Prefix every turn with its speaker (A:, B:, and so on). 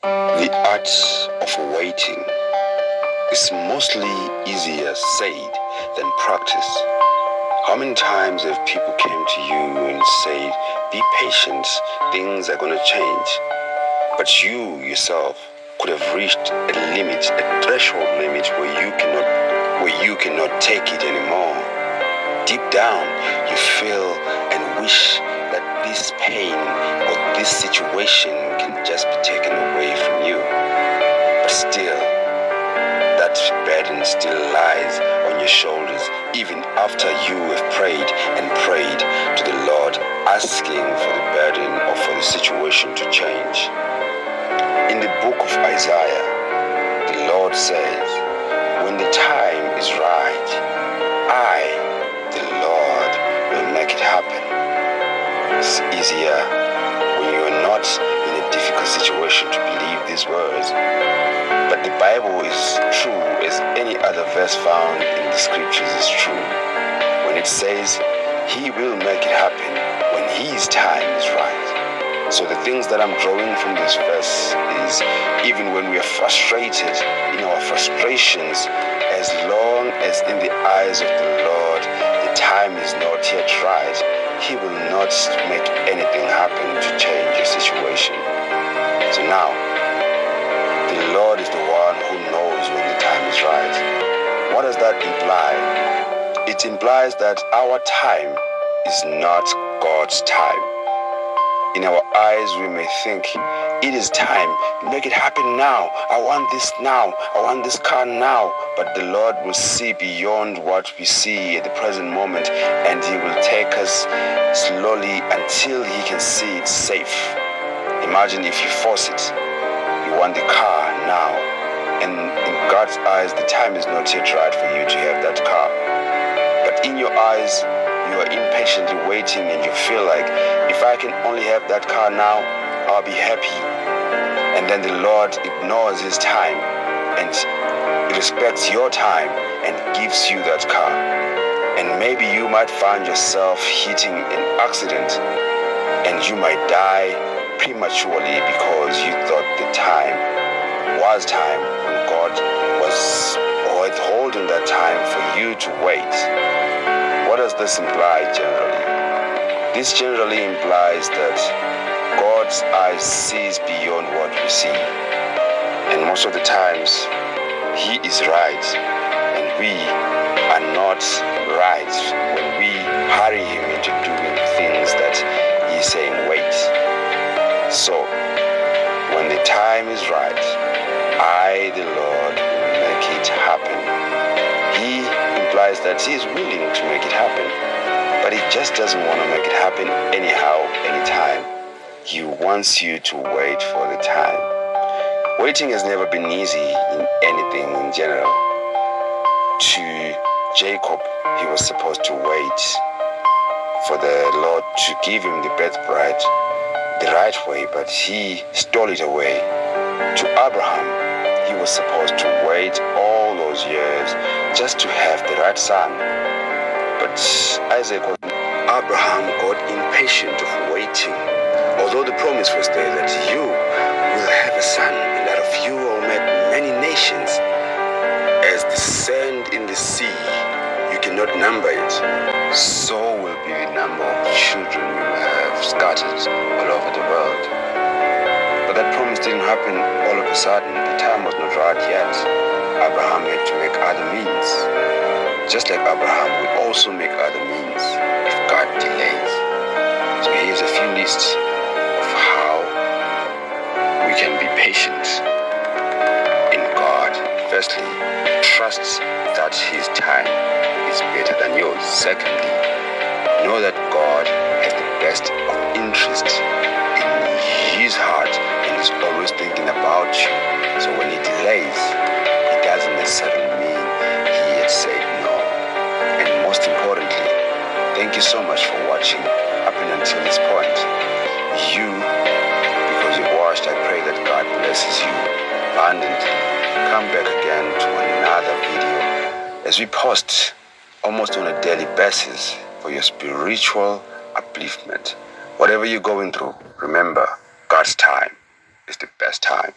A: The art of waiting is mostly easier said than practiced. How many times have people came to you and said, be patient, things are going to change. But you yourself could have reached a limit, a threshold limit where you cannot take it anymore. Deep down, you feel and wish that this pain or this situation can just be taken away from you. But still, that burden still lies on your shoulders, even after you have prayed and prayed to the Lord, asking for the burden or for the situation to change. In the book of Isaiah, the Lord says, when the time is right, I, the Lord, will make it happen. It's easier when you are not in a difficult situation to believe these words. But the Bible is true as any other verse found in the scriptures is true. When it says, He will make it happen when His time is right. So the things that I'm drawing from this verse is, even when we are frustrated in our frustrations, as long as in the eyes of the Lord the time is not yet right, He will not make anything happen to change your situation. So now, the Lord is the one who knows when the time is right. What does that imply? It implies that our time is not God's time. In our eyes, we may think, it is time, make it happen now. I want this now. I want this car now. But the Lord will see beyond what we see at the present moment, and He will take us slowly until He can see it safe. Imagine if you force it. You want the car now, and in God's eyes, the time is not yet right for you to have that car. But in your eyes, you are impatiently waiting, and you feel like, if I can only have that car now, I'll be happy. And then the Lord ignores His time and respects your time and gives you that car. And maybe you might find yourself hitting an accident, and you might die prematurely because you thought the time was time when God was withholding that time for you to wait. What does this imply generally? This generally implies that God's eyes sees beyond what we see. And most of the times, He is right, and we are not right when we hurry Him into doing things that He's saying wait. So, when the time is right, I, the Lord, will make it happen. He implies that He is willing to make it happen, but He just doesn't want to make it happen anyhow, anytime. He wants you to wait for the time. Waiting has never been easy in anything in general. To Jacob, he was supposed to wait for the Lord to give him the birthright the right way, but he stole it away. To Abraham, he was supposed to wait all those years just to have the right son. But Abraham got impatient of waiting. Although the promise was there that you will have a son, and out of you I will make many nations. As the sand in the sea, you cannot number it, so will be the number of children you have scattered all over the world. But that promise didn't happen all of a sudden. The time was not right yet. Abraham had to make other means. Just like Abraham will also make other means if God delays. So here's a few lists of how we can be patient in God. Firstly, trust that His time is better than yours. Secondly, know that God has the best of interest in His heart and is always thinking about you. So when He delays, it doesn't necessarily mean He had said no. And most importantly, thank you so much for watching up until this point. Because you watched, I pray that God blesses you abundantly. Come back again to another video as we post almost on a daily basis for your spiritual upliftment. Whatever you're going through, remember, God's time is the best time.